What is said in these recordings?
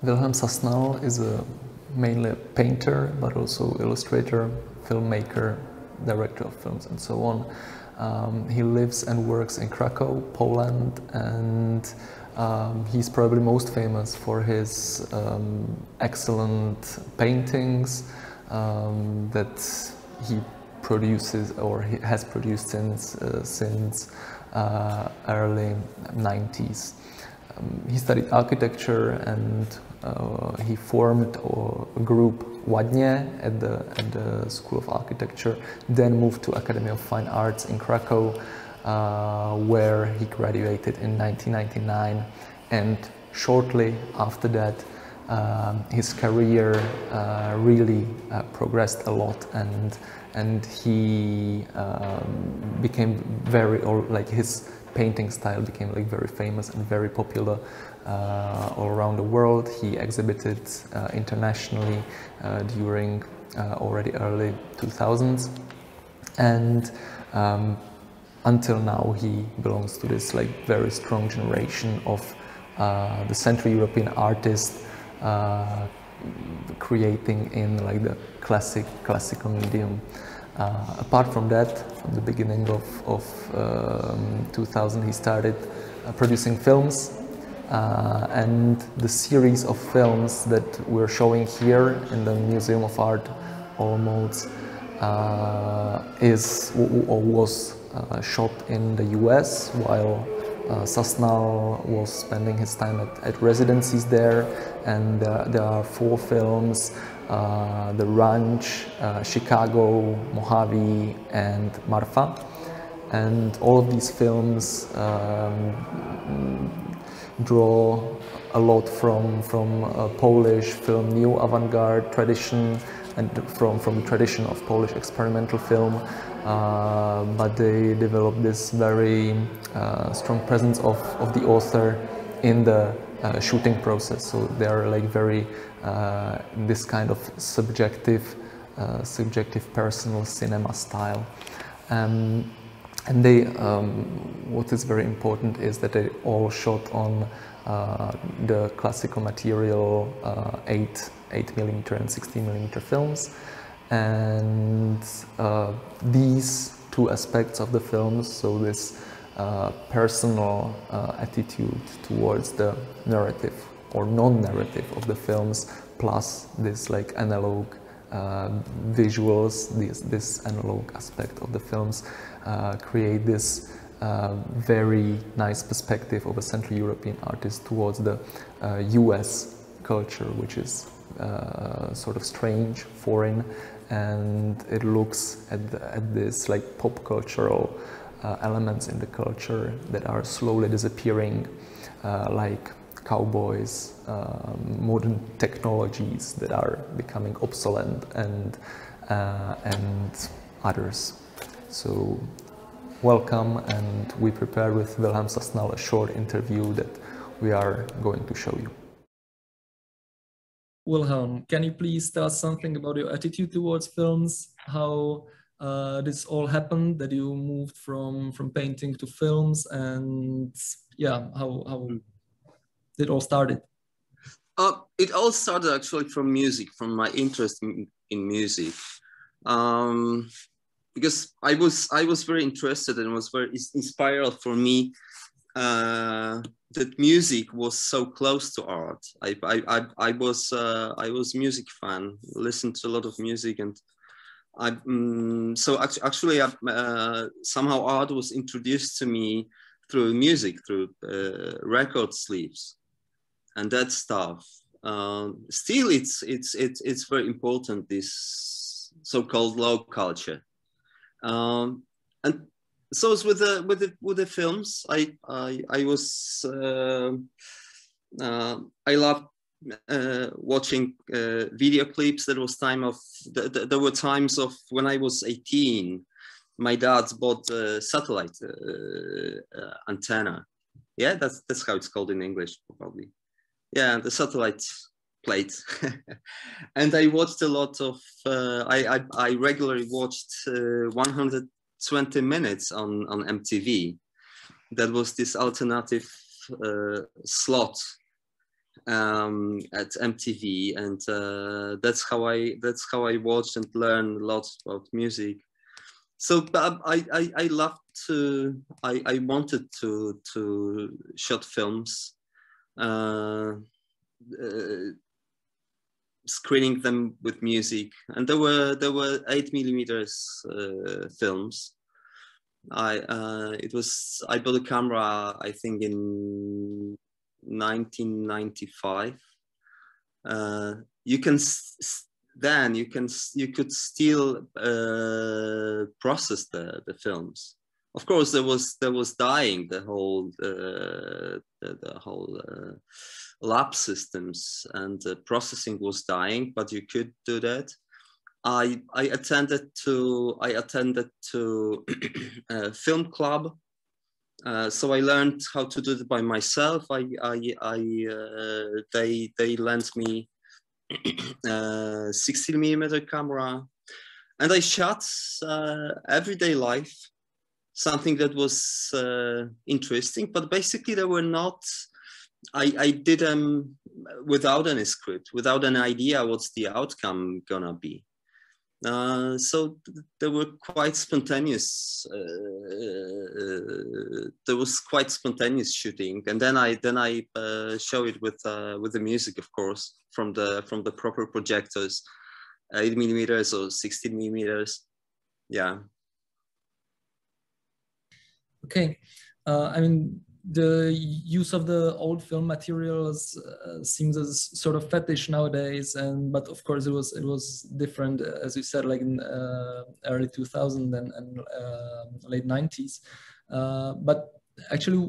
Wilhelm Sasnal is mainly a painter, but also illustrator, filmmaker, director of films, and so on. He lives and works in Krakow, Poland, and he's probably most famous for his excellent paintings that he produces or he has produced since early 90s. He studied architecture and he formed a group Ładnie at the School of Architecture, then moved to Academy of Fine Arts in Krakow, where he graduated in 1999, and shortly after that his career really progressed a lot, and he became his painting style became very famous and very popular all around the world. He exhibited internationally during already early 2000s, and until now he belongs to this very strong generation of the Central European artists creating in the classical medium. Apart from that, from the beginning of 2000, he started producing films, and the series of films that we're showing here in the Museum of Art Olomouc was shot in the US, while Sasnal was spending his time at residencies there, and there are 4 films: The Ranch, Chicago, Mojave, and Marfa. And all of these films draw a lot from Polish film neo-avant-garde tradition and from the tradition of Polish experimental film, but they develop this very strong presence of the author in the shooting process. So they are very this kind of subjective personal cinema style. And they, what is very important is that they all shot on the classical material 8mm and 16mm films. And these 2 aspects of the films, so this personal attitude towards the narrative or non-narrative of the films, plus this analog visuals, this analog aspect of the films, create this very nice perspective of a Central European artist towards the US culture, which is sort of strange, foreign, and it looks at this pop cultural elements in the culture that are slowly disappearing, like cowboys, modern technologies that are becoming obsolete, and others. So welcome, and we prepared with Wilhelm Sasnal a short interview that we are going to show you. Wilhelm, can you please tell us something about your attitude towards films? How this all happened, that you moved from painting to films, and yeah, how it all started? It all started actually from music, from my interest in music. Because I was very interested, and it was very inspired for me that music was so close to art. I was music fan, listened to a lot of music, and so actually somehow art was introduced to me through music, through record sleeves and that stuff. Still, it's very important, this so-called low culture. And so it's with the films. I love watching video clips. There were times of when I was 18. My dad bought a satellite antenna. Yeah, that's how it's called in English, probably. Yeah, the satellite plate. And I watched a lot of. I regularly watched 120 minutes on MTV. That was this alternative slot at MTV, and that's how I watched and learned a lot about music. So I loved to, I wanted to shoot films, screening them with music, and there were 8mm films. I bought a camera, I think, in 1995. You could still process the films. Of course, there was dying the whole lab systems, and processing was dying, but you could do that. I attended to a film club, so I learned how to do it by myself. They lent me 16mm camera, and I shot everyday life, something that was interesting, but basically they were not. I did them without any script, without an idea what's the outcome gonna be. So they were quite spontaneous. There was quite spontaneous shooting, and then I show it with the music, of course, from the proper projectors, 8mm or 16mm. Yeah. Okay, I mean, the use of the old film materials seems as sort of fetish nowadays, but of course it was different, as you said, like in early 2000 and late 90s. But actually,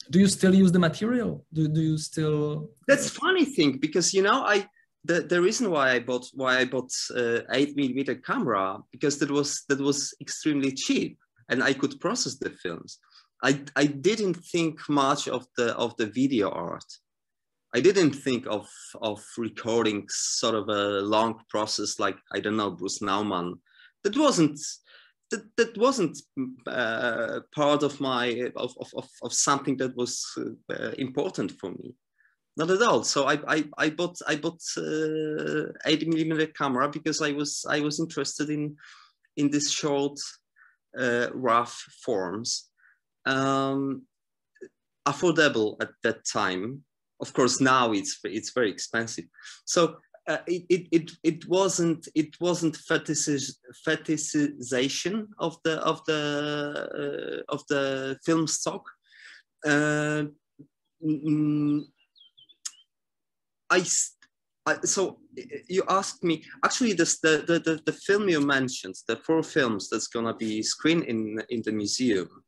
do you still use the material? Do you still? That's funny thing, because the reason why I bought 8mm camera, because that was extremely cheap, and I could process the films. I didn't think much of the video art. I didn't think of recording sort of a long process like, I don't know, Bruce Nauman. That wasn't part of my of something that was important for me. Not at all. So I bought 8mm camera because I was interested in this short, rough forms. Affordable at that time. Of course, now it's very expensive. So it wasn't fetishization of the film stock. So you asked me, actually, the film you mentioned, the 4 films that's gonna be screened in the museum.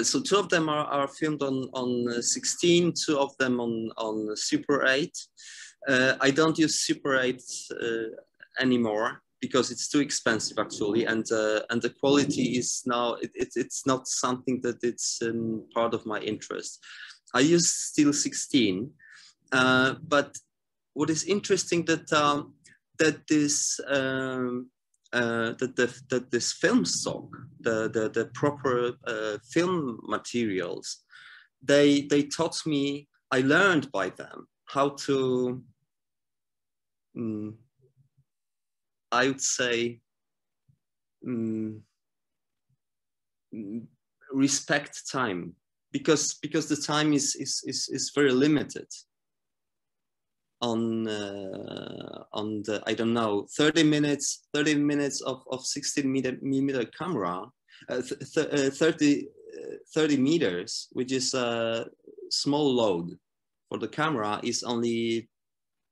So 2 of them are filmed on 16, 2 of them on Super 8. I don't use Super 8 anymore because it's too expensive, actually, and the quality is now it's not something that it's part of my interest. I use still 16, but what is interesting that this film stock, the proper film materials, they taught me, I learned by them how to, I would say, respect time, because the time is very limited. On the, I don't know, 30 minutes of 16mm camera, 30 meters, which is a small load for the camera, is only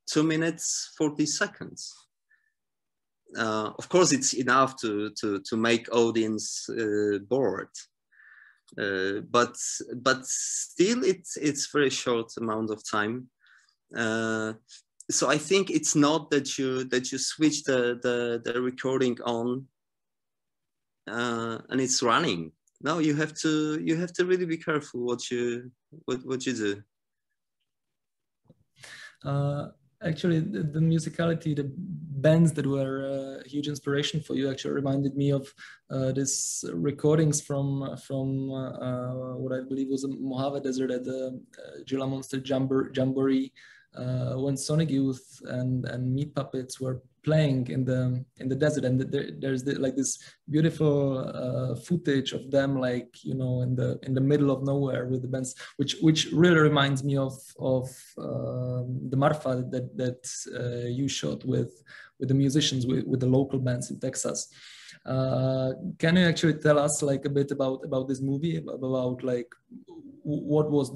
2 minutes 40 seconds. Of course, it's enough to make audience bored, but still it's very short amount of time. So I think it's not that you switch the recording on and it's running. No, you have to really be careful what you do. Actually, the musicality, the bands that were a huge inspiration for you actually reminded me of this recordings from what I believe was a Mojave Desert at the Gila Monster Jamboree, when Sonic Youth and Meat Puppets were playing in the desert, and there's like this beautiful footage of them, like, you know, in the middle of nowhere with the bands, which really reminds me of the Marfa that you shot with the musicians, with the local bands in Texas. Can you actually tell us like a bit about this movie, about like what was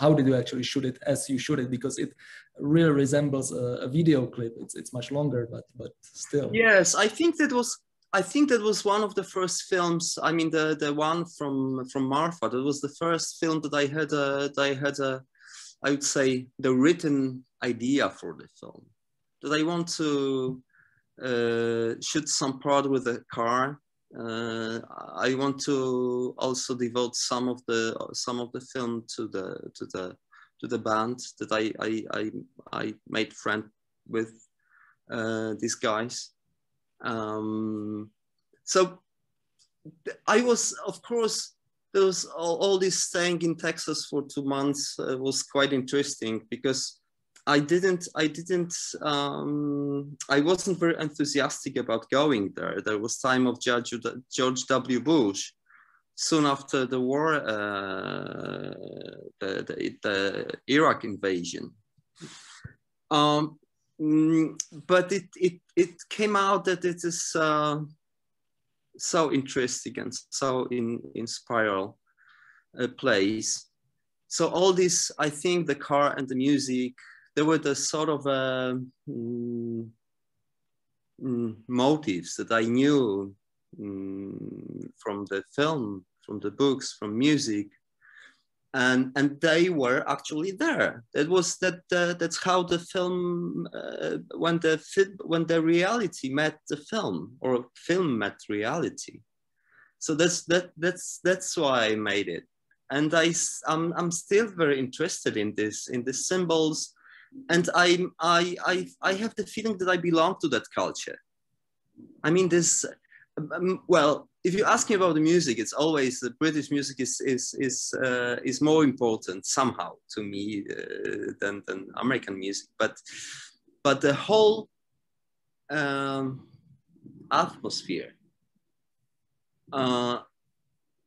how did you actually shoot it as you shoot it, because it really resembles a video clip. It's much longer, but still. Yes, I think that was one of the first films. I mean, the one from Marfa. That was the first film that I had I would say the written idea for the film, that I want to shoot some part with a car. I want to also devote some of the film to the band that I made friend with, these guys. So I was, of course, there was all this staying in Texas for 2 months was quite interesting, because I wasn't very enthusiastic about going there. There was time of George W. Bush, soon after the war, the Iraq invasion. But it came out that it is so interesting and so inspiring place. So all this, I think, the car and the music, there were the sort of motives that I knew from the film, from the books, from music, and they were actually there. That's how the film, when the reality met the film, or film met reality. So that's why I made it, and I'm still very interested in the symbols. And I have the feeling that I belong to that culture. I mean, well, if you ask me about the music, it's always the British music is more important somehow to me than American music. But the whole atmosphere,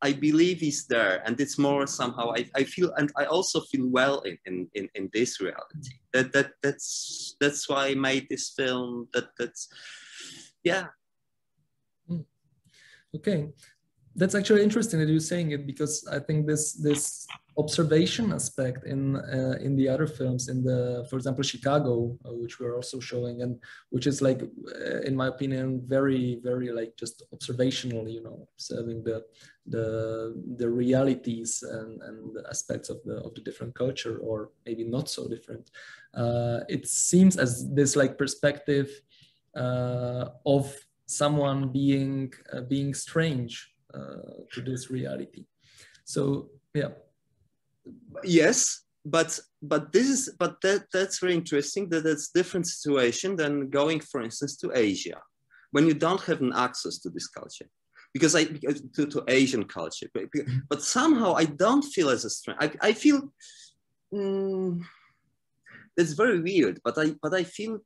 I believe is there, and it's more somehow I feel, and I also feel well in this reality. That's why I made this film. That's yeah. Okay, that's actually interesting that you're saying it, because I think this observation aspect in the other films, for example, Chicago, which we're also showing, and which is like, in my opinion, very, very like just observational, you know, observing the realities and the aspects of the different culture, or maybe not so different. It seems as this like perspective of someone being strange to this reality. So yeah. Yes, but that's very interesting. That's different situation than going, for instance, to Asia, when you don't have an access to this culture, because to Asian culture. But somehow I don't feel as a strange. I feel. It's very weird, but I feel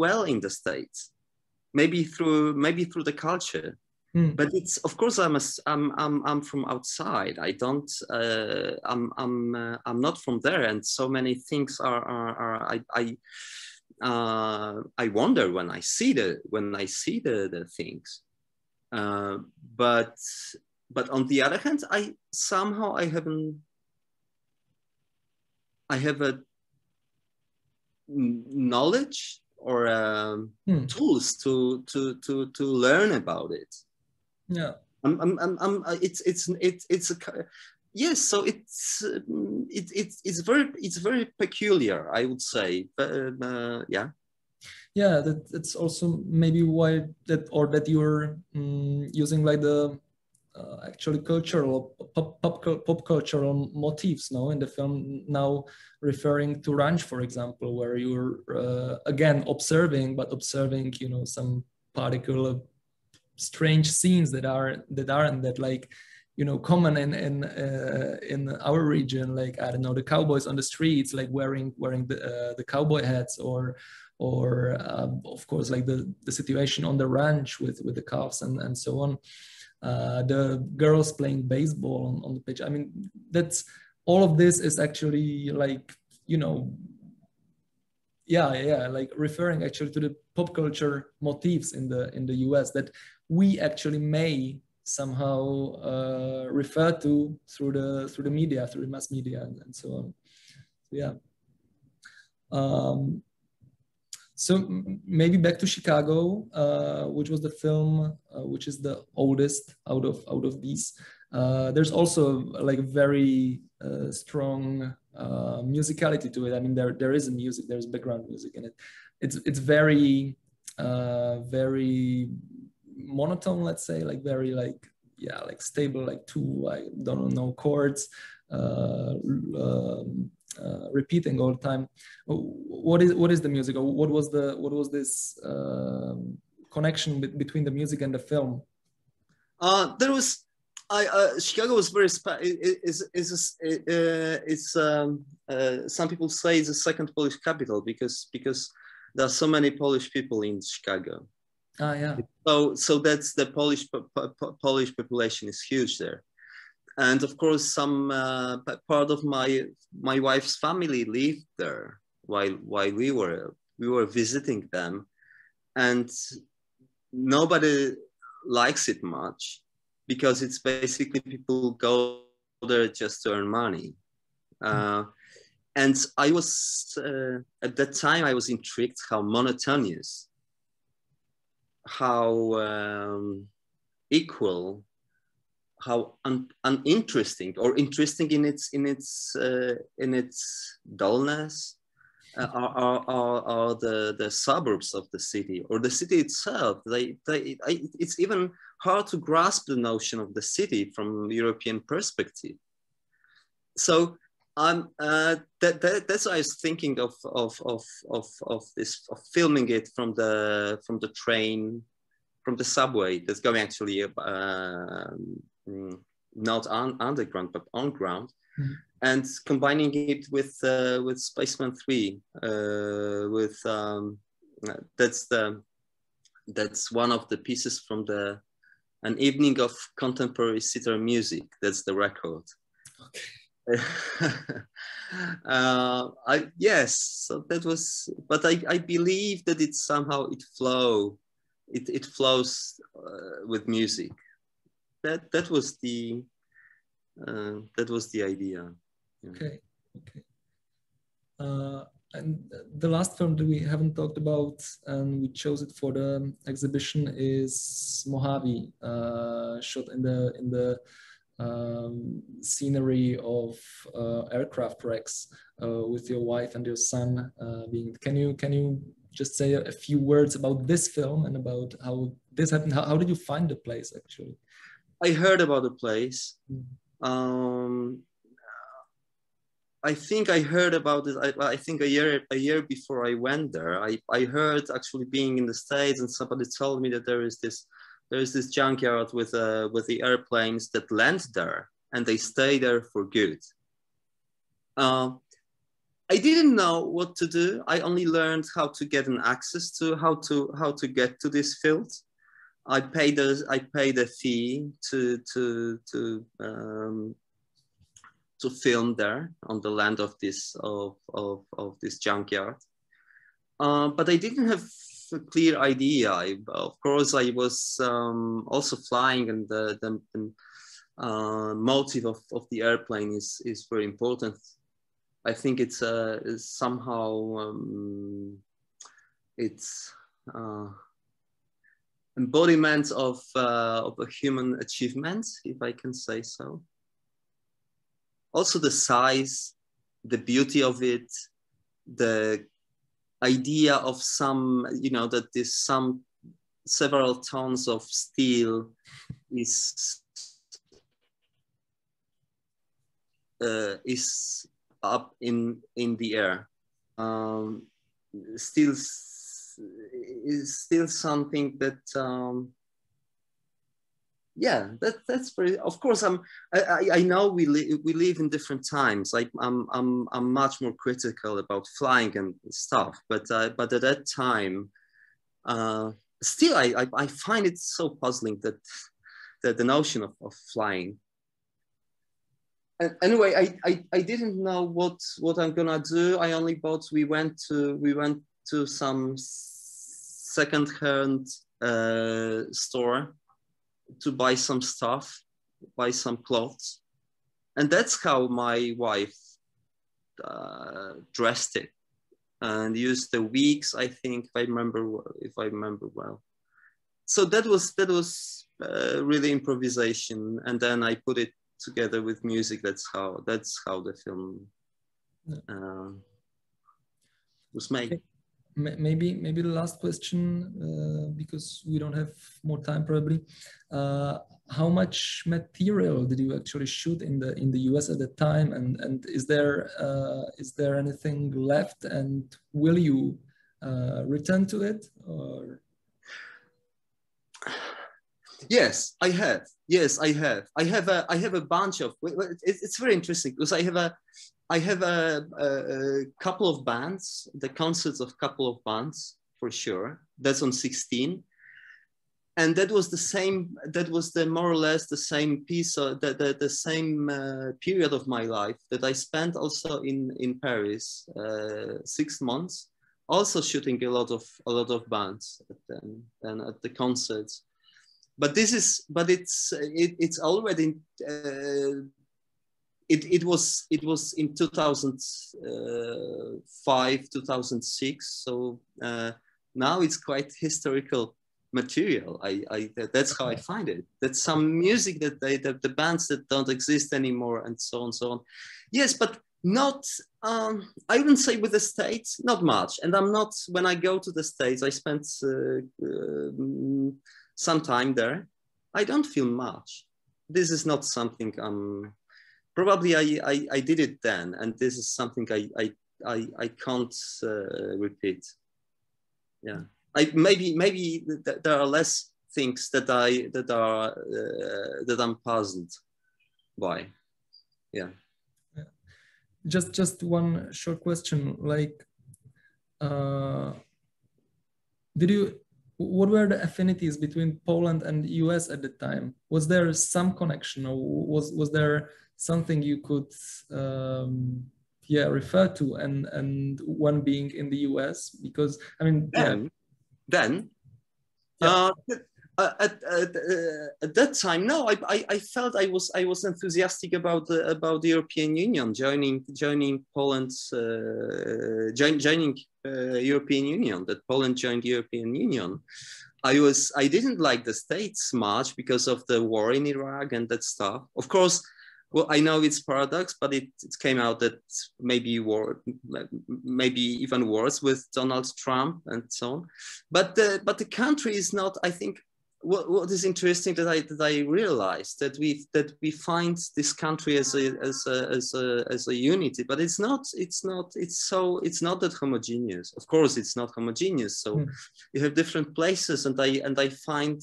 well in the States. Maybe through the culture, but it's, of course, I'm from outside. I don't I'm not from there, and so many things I wonder when I see the things. But on the other hand, I have a knowledge or tools to learn about it. Yeah. It's a yes. So it's very peculiar, I would say. Yeah. Yeah, that's also maybe why that you're using like the actually cultural pop cultural motifs, no, in the film, now referring to ranch, for example, where you're again observing, you know, some particular strange scenes that aren't that, like, you know, common in our region, like, I don't know, the cowboys on the streets, like wearing the cowboy hats, or of course, like the situation on the ranch with the calves and so on. The girls playing baseball on the pitch. I mean, that's all of this is actually, like, you know, yeah, like referring actually to the pop culture motifs in the US that we actually may somehow refer to through the media, through the mass media, and so on. Yeah. So maybe back to Chicago, which was the film which is the oldest out of these. There's also like very strong musicality to it. I mean, there is a music, there's background music in it. It's very very monotone, let's say, like very like, yeah, like stable, like two, I don't know, chords repeating all the time. What is the music, or what was this connection between the music and the film? There was Chicago was very some people say it's the second Polish capital because there are so many Polish people in Chicago. Yeah. So that's the Polish population is huge there, and of course some part of my wife's family lived there while we were visiting them, and nobody likes it much because it's basically people go there just to earn money. And I was at that time I was intrigued how monotonous, how equal, how uninteresting or interesting in its dullness are the suburbs of the city, or the city itself. It's even hard to grasp the notion of the city from European perspective. So that's why I was thinking of filming it from the train, from the subway that's going actually not underground but on ground, and combining it with Spaceman 3. That's one of the pieces from an evening of contemporary sitar music. That's the record. Okay. Yes, so that was, but I believe that it somehow it flows with music. That was the idea. Yeah. Okay. And the last film that we haven't talked about, and we chose it for the exhibition, is Mojave, shot in the scenery of aircraft wrecks, with your wife and your son being. Can you just say a few words about this film and about how this happened? How did you find the place actually? I heard about the place. I think I heard about it. I think a year before I went there. I heard actually being in the States, and somebody told me that there is this junkyard with the airplanes that land there, and they stay there for good. I didn't know what to do. I only learned how to get an access to how to get to this field. I paid a fee to film there on the land of this junkyard, but I didn't have a clear idea. Of course, I was also flying, and the motive of the airplane is very important. I think it's somehow it's embodiment of a human achievement, if I can say so. Also the size, the beauty of it, the idea of some, that this several tons of steel is is up in the air. Still is still something that yeah, that's very, of course. I know we live in different times. I'm much more critical about flying and stuff, but at that time, still I find it so puzzling that the notion of flying. And anyway, I didn't know what I'm gonna do. I only bought. We went to some second-hand store to buy some stuff, buy some clothes, and that's how my wife dressed it, and used the wigs, I think, if I remember well. So that was really improvisation, and then I put it together with music. That's how the film was made. Maybe the last question, because we don't have more time probably. How much material did you actually shoot in the US at the time, and is there anything left, and will you return to it, or? Yes, I have. Yes, I have. I have a bunch of. It's very interesting because I have a couple of bands, the concerts of couple of bands for sure. That's on 16, and that was the same. That was more or less the same piece, the same period of my life that I spent also in Paris, 6 months, also shooting a lot of bands and at the concerts. But it's already. It was in 2005, 2006. So now it's quite historical material. That's how I find it. That's some music that the bands that don't exist anymore, and so on, so on. Yes, but not. I wouldn't say with the States, not much. And I'm not. When I go to the States, I spent some time there. I don't feel much. This is not something probably I did it then, and this is something I can't repeat. Yeah, maybe there are less things that I'm puzzled by. Yeah. Just one short question, like, what were the affinities between Poland and the US at the time? Was there some connection, or was there something you could refer to, and one being in the US? Because I mean, then at that time, no, I felt I was enthusiastic about the European Union, joining Poland's joining European Union. That Poland joined the European Union. I didn't like the States much because of the war in Iraq and that stuff. Of course, well, I know it's paradox, but it came out that maybe even worse with Donald Trump and so on. But the country is not. I think what is interesting that I realized that we find this country as a unity, but it's not that homogeneous. Of course, it's not homogeneous. So you have different places, and I find.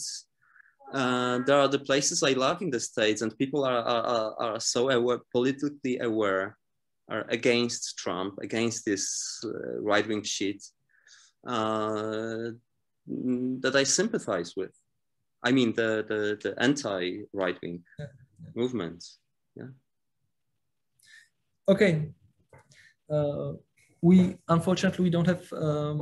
There are the places I love in the States, and people are so aware, politically aware, are against Trump, against this right-wing shit, that I sympathize with. I mean, the anti-right-wing movements. Yeah. Okay. We unfortunately don't have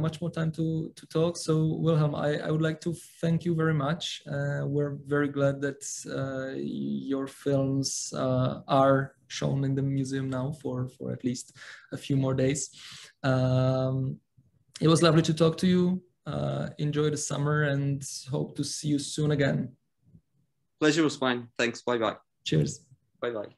much more time to talk. So Wilhelm, I would like to thank you very much. We're very glad that your films are shown in the museum now for at least a few more days. It was lovely to talk to you. Enjoy the summer and hope to see you soon again. Pleasure was mine. Thanks. Bye-bye. Cheers. Bye-bye.